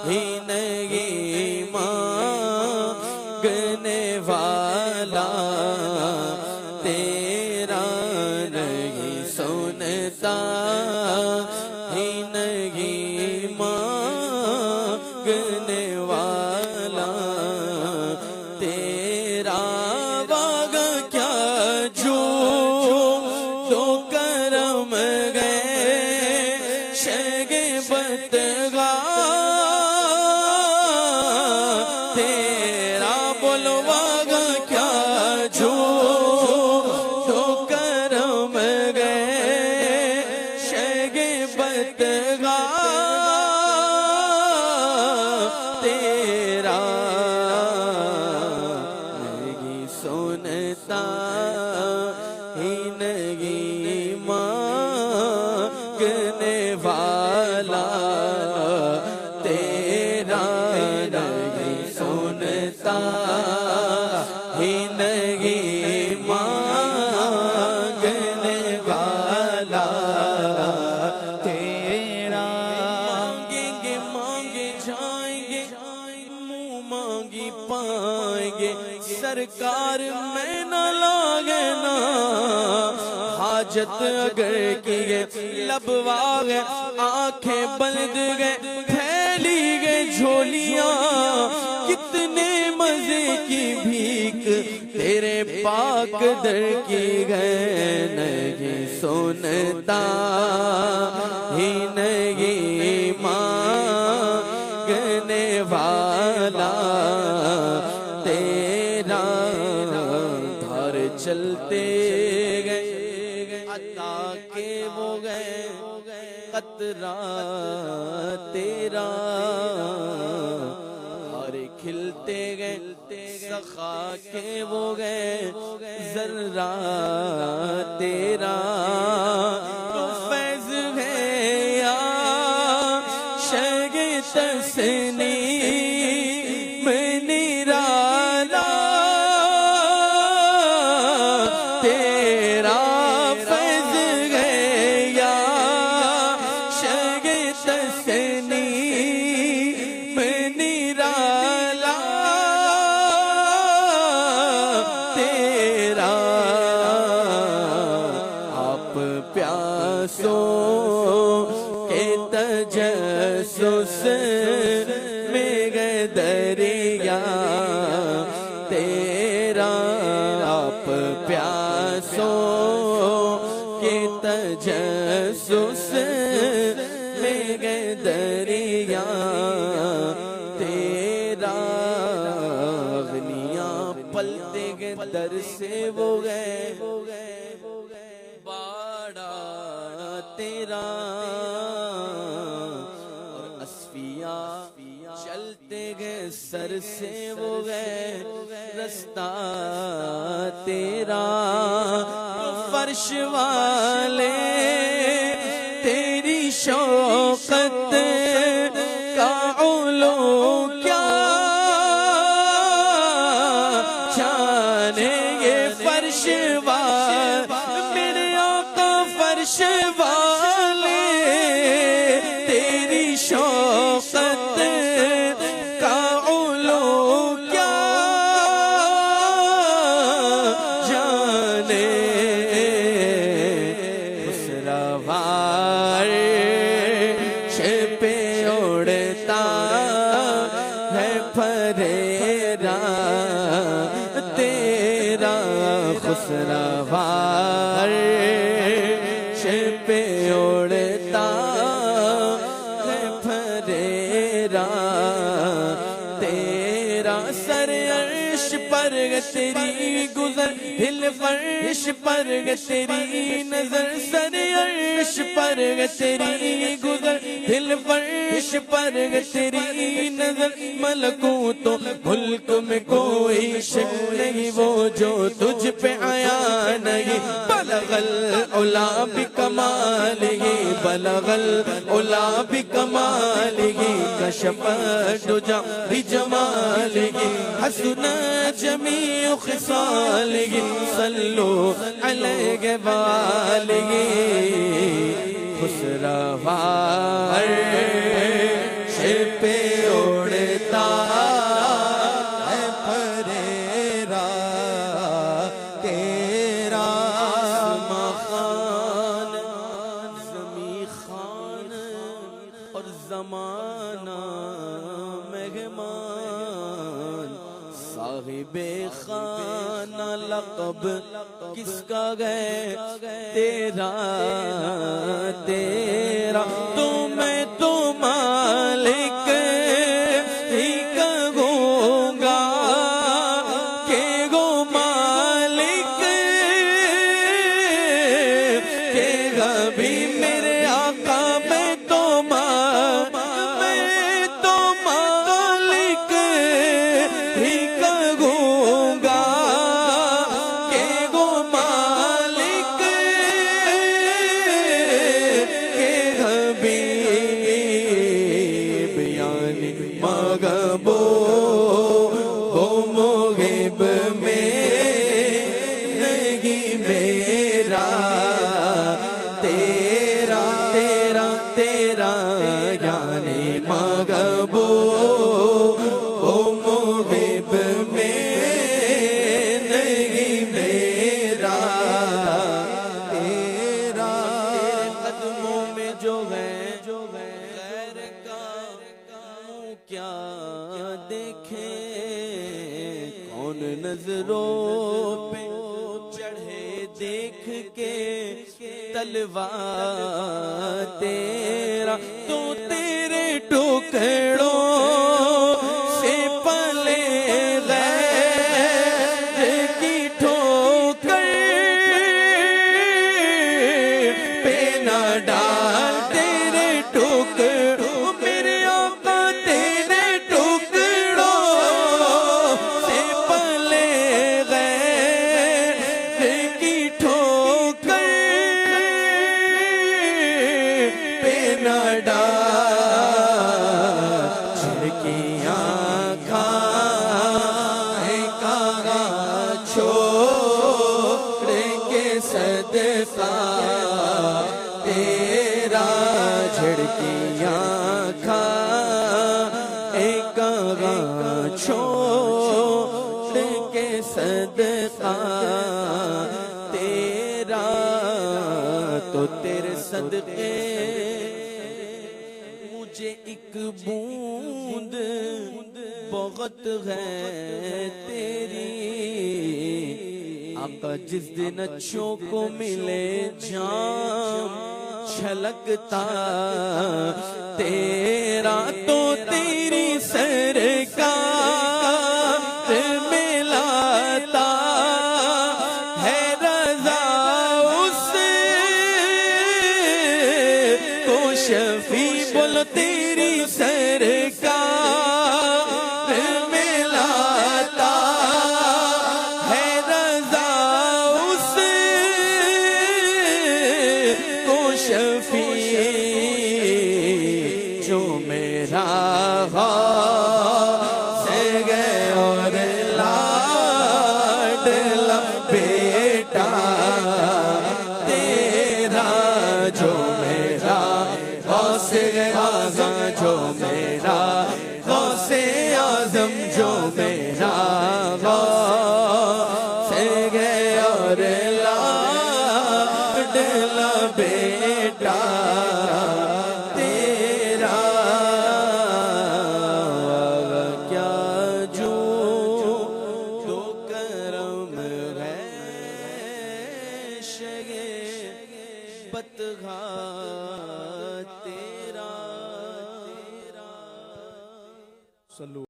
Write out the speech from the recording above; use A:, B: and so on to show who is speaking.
A: ही नहीं मांगने वाला, तेरा नहीं सुनता ही नहीं मांगने वाला, तेरा वागा क्या जो तो करम गए शगे बतगा, तेरा बोलवागा क्या जो तो करम गए शगे बतगा, तेरा नहीं सुनता ही नहीं मांगने वाला, तेरा नहीं सुनता ही नहीं मांगने वाला, तेरा मांगेंगे मांगे जाएंगे मुंह मांगी पाएंगे, सरकार में न लागे ना हाजत अगर की गए, लबवा गए आंखें बंद गए फैली गए झोलियां, कितने मजे की भीख तेरे पाक दर की गए, नहीं सुनता ही नहीं मांगने वाला, तेरा धार चलते गए अता के वो गए कतरा, तेरा धारे खिलते गए सखा के वो गए जर्रा, तेरा तो फैज है या शगे तसनी में निराला, तेरा फैज है या शगे तसनी में निराला, तेरा आप प्यासों के तजस्सुस में गए दरिया, तेरा आप प्यासों के तजस्सुस में गए दरिया, तेरा अग्नियां पलते गए दर से वो गए बाड़ा, तेरा और असफिया चलते गए सर से वो गए रास्ता, तेरा फर्श वाले तेरी शौकत का उलो क्या जाने ये फर्श वाले मेरे आका फर्श वाले तेरी शौकत का उलो क्या जाने, खुसरवार पे उड़ता है फरेरा, तेरा खुसरवार पे उड़ता है फरेरा, तेरा सर अर्श पर तेरी गुजर हिल फर्श पर तेरी नजर, सर अर्श पर तेरी गुजर हिल फर्श पर तेरी नजर, मलकूतो मुल्क में कोई शक नहीं वो जो तुझ पे आया नहीं, बलगल उला भी कमालिही बलगल उला भी कमालिही, कशफ दुजा भी जमालिही, हसना जमीउ खिसालिही, सल्लु अलैहि वालिही, खुसरवार पे साहिबे खाना लक़ब किसका गए तेरा तेरा तो मैं तो मालिक ही कहूँगा के गो मालिक के कभी मेरे आका मैं तो मालिक ही कहूँगा के गो मालिक के कभी बयानी मगबो हो मुगिब में नहीं मेरा तेरा तेरा तेरा यानी मगबो हो मुगिब में नहीं मेरा तेरा तेरे कदमों में जो है खैर का मुँह क्या देखे कौन नजरों पे चढ़े देख के तलवार तेरा तो तेरे टुकड़ों से पले गैर की ठोकर पे न डाल तेरे टुकड़ों मेरे आका तेरे टुकड़ों से पले गैर की ठोकर पे न डाल झिड़कियाँ खाए कागा छोड़ के सदका तेरा झिड़कियाँ खाए कागा छोड़ के सदका तेरा तो तेरे सदके मुझे एक बूंद बहुत है तेरी आका जिस दिन अच्छों को मिले जाम छलकता तेरा तो तेरी सरकार में लाता है रज़ा उस को शफी बोलो तेरी सरकार में लाता है रज़ा उस को शफी जो मेरा से गए और लाडला बेटा तेरा जो मेरा गौसे आज़म जो मेरा गौसे आज़म जो मेरा गौसे गए और लाडला बेटा तेरा क्या जो तो करम है शगे बतगा तेरा